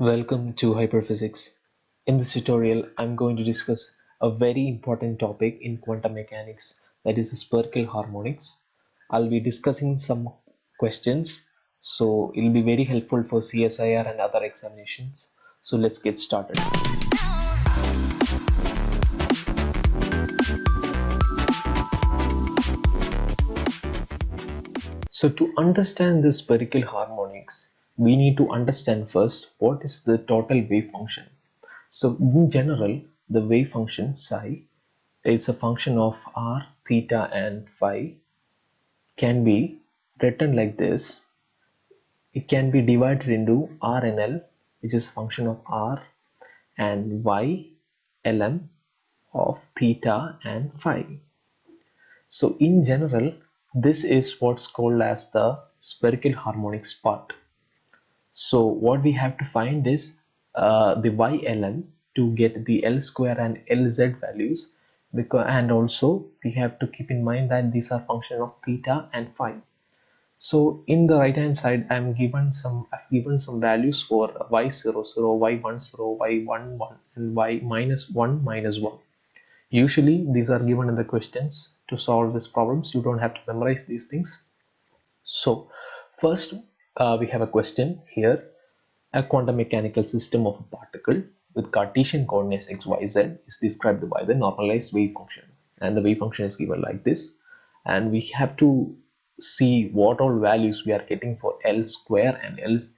Welcome to Hyperphysics. In this tutorial, I'm going to discuss a very important topic in quantum mechanics, that is the spherical harmonics. I'll be discussing some questions, so it'll be very helpful for CSIR and other examinations. So let's get started. So to understand the spherical harmonics, we need to understand first what is the total wave function. So in general, the wave function psi is a function of r, theta and phi, can be written like this. It can be divided into r and l, which is a function of r, and y lm of theta and phi. So in general, this is what's called as the spherical harmonics part. So what we have to find is the ylm to get the L square and Lz values, and also we have to keep in mind that these are function of theta and phi. So in the right hand side, I've given some values for y00, y10, y11 and y minus 1 minus 1. Usually these are given in the questions. To solve these problems, you don't have to memorize these things. So first we have a question here. A quantum mechanical system of a particle with Cartesian coordinates x, y, z is described by the normalized wave function, and the wave function is given like this, and we have to see what all values we are getting for L square and Lz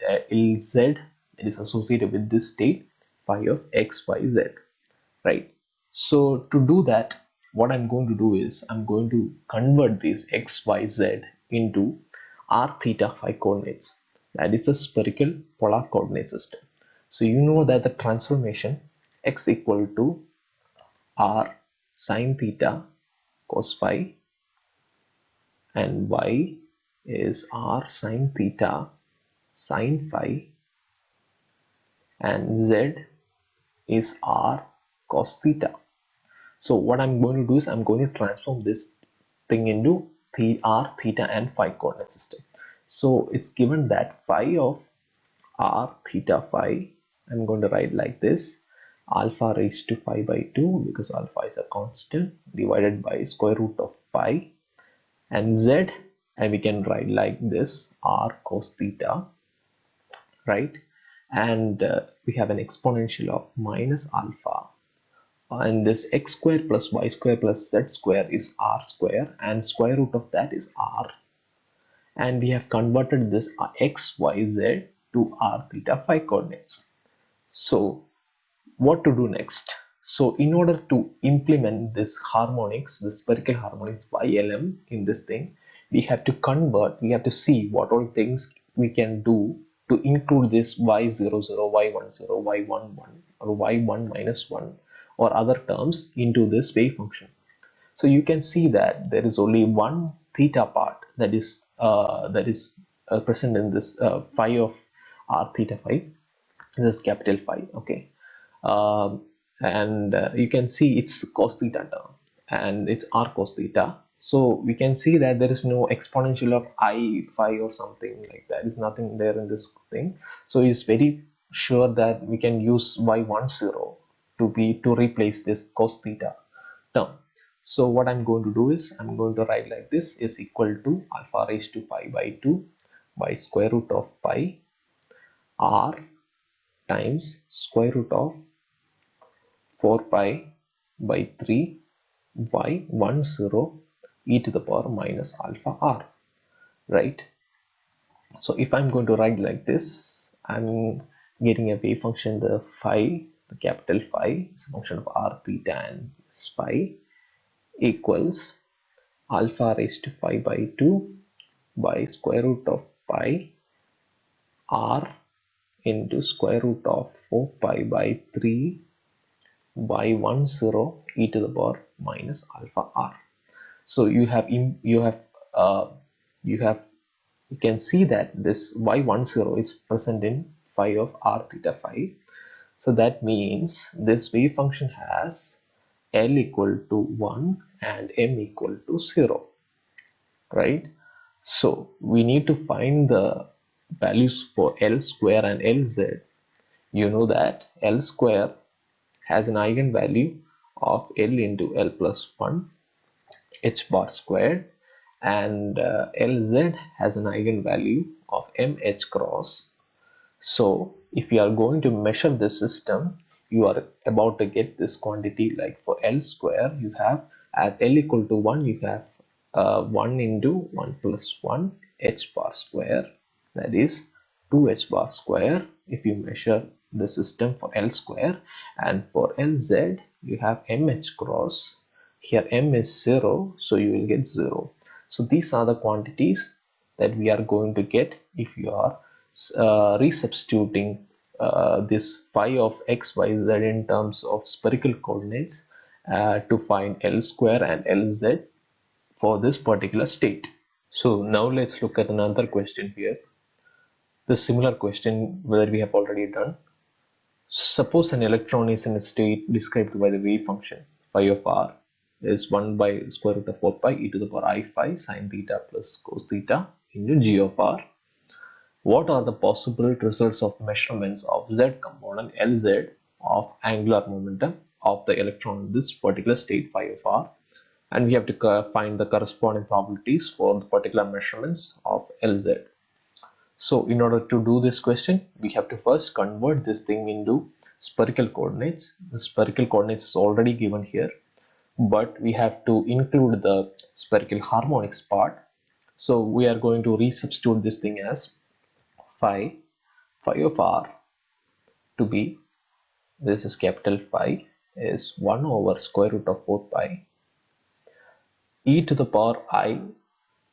that is associated with this state phi of x, y, z, right? So to do that, what I'm going to do is I'm going to convert these x, y, z into r, theta, phi coordinates. That is the spherical polar coordinate system. So you know that the transformation x equal to r sine theta cos phi and y is r sine theta sine phi and z is r cos theta. So what I'm going to do is I'm going to transform this thing into r, theta and phi coordinate system. So it's given that phi of r, theta, phi, I'm going to write like this: alpha raised to phi by 2, because alpha is a constant, divided by square root of pi, and z, and we can write like this: r cos theta, right? And we have an exponential of minus alpha, and this x square plus y square plus z square is r square, and square root of that is r, and we have converted this x, y, z to r, theta, phi coordinates. So what to do next? So in order to implement this harmonics, the spherical harmonics ylm in this thing, we have to see what all things we can do to include this y00, y10, y11 or y1 minus 1 or other terms into this wave function. So you can see that there is only one theta part that is present in this phi of r, theta, phi. This is capital phi, okay. And you can see it's cos theta term and it's r cos theta. So we can see that there is no exponential of I phi or something like that. Is nothing there in this thing. So it's very sure that we can use y10 to replace this cos theta term. So what I'm going to do is I'm going to write like this: is equal to alpha raised to phi by 2 by square root of pi r times square root of 4 pi by 3 y10 e to the power minus alpha r, right? So if I'm going to write like this, I'm getting a wave function, the phi, the capital phi is a function of r, theta and phi, equals alpha raised to phi by 2 by square root of pi r into square root of 4 pi by 3 y10 e to the power minus alpha r. So you can see that this y10 is present in phi of r, theta, phi. So that means this wave function has L equal to 1 and M equal to 0, right? So we need to find the values for L square and Lz You know that L square has an eigenvalue of L into L plus 1 h bar squared, and Lz has an eigenvalue of mh cross. So if you are going to measure the system, you are about to get this quantity. Like for L square, you have at L equal to 1, you have 1 into 1 plus 1 h bar square, that is 2 h bar square if you measure the system for L square. And for Lz, you have mh cross. Here m is 0, so you will get 0. So these are the quantities that we are going to get if you are resubstituting this phi of x, y, z in terms of spherical coordinates to find L square and Lz for this particular state. So now let's look at another question here. The similar question where we have already done. Suppose an electron is in a state described by the wave function phi of r is 1 by square root of 4 pi e to the power I phi sine theta plus cos theta into g of r. What are the possible results of measurements of z component Lz of angular momentum of the electron in this particular state phi of r, and we have to find the corresponding probabilities for the particular measurements of Lz. So in order to do this question, we have to first convert this thing into spherical coordinates. The spherical coordinates is already given here, but we have to include the spherical harmonics part. So we are going to resubstitute this thing as phi of r to be, this is capital phi, is 1 over square root of 4 pi e to the power I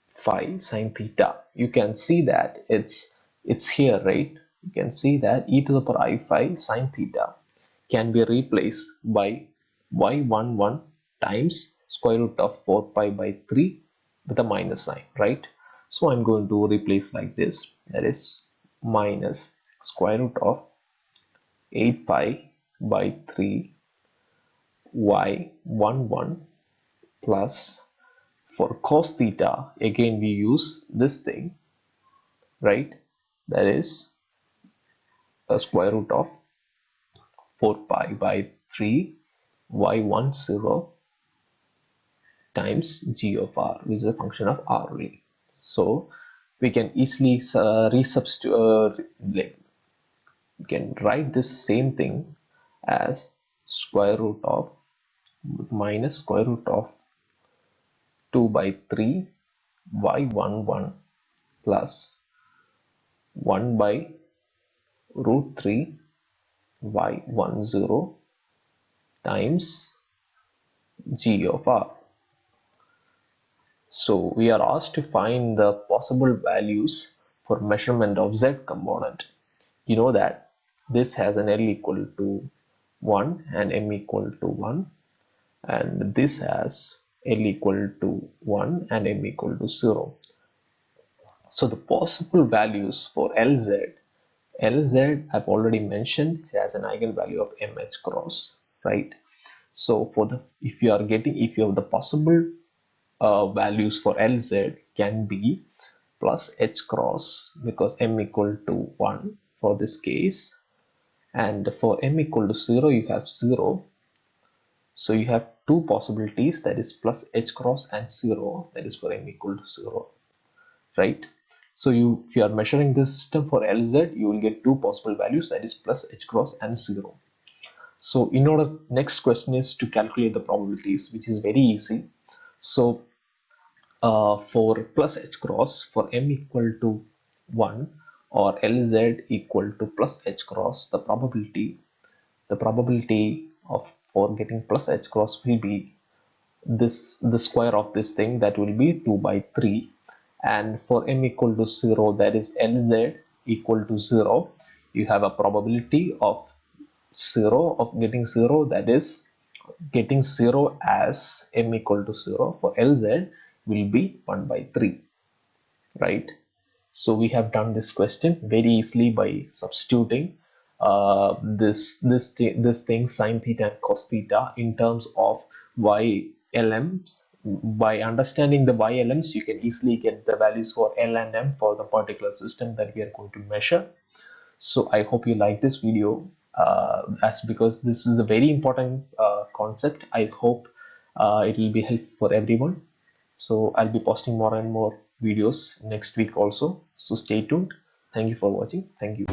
phi sine theta. You can see that it's here, right? You can see that e to the power I phi sine theta can be replaced by y11 times square root of 4 pi by 3 with a minus sign, right? So I'm going to replace like this, that is minus square root of 8 pi by 3 y11 plus, for cos theta again we use this thing, right? That is a square root of 4 pi by 3 y10 times g of r, which is a function of r only. So we can easily resubstitute, like we can write this same thing as square root of minus square root of 2 by 3 y11 plus 1 by root 3 y10 times g of r. So we are asked to find the possible values for measurement of z component. You know that this has an L equal to 1 and M equal to 1, and this has L equal to 1 and M equal to 0. So the possible values for Lz I've already mentioned, it has an eigenvalue of mh cross, right? So for the, if you have the possible values for Lz can be plus h cross, because m equal to 1 for this case, and for m equal to 0 you have 0. So you have two possibilities, that is plus h cross and 0, that is for m equal to 0, right? So if you are measuring this system for Lz, you will get two possible values, that is plus h cross and 0. So in order, next question is to calculate the probabilities, which is very easy. So for plus h cross, for m equal to 1 or Lz equal to plus h cross, the probability of for getting plus h cross will be this, the square of this thing, that will be 2 by 3, and for m equal to 0, that is Lz equal to 0, you have a probability of 0 of getting 0, that is getting 0 as m equal to 0 for Lz will be 1 by 3, right? So we have done this question very easily by substituting this thing sine theta and cos theta in terms of YLMs. By understanding the YLMs, you can easily get the values for L and M for the particular system that we are going to measure. So I hope you like this video, as because this is a very important concept. I hope it will be helpful for everyone. So I'll be posting more and more videos next week also. So stay tuned. Thank you for watching. Thank you.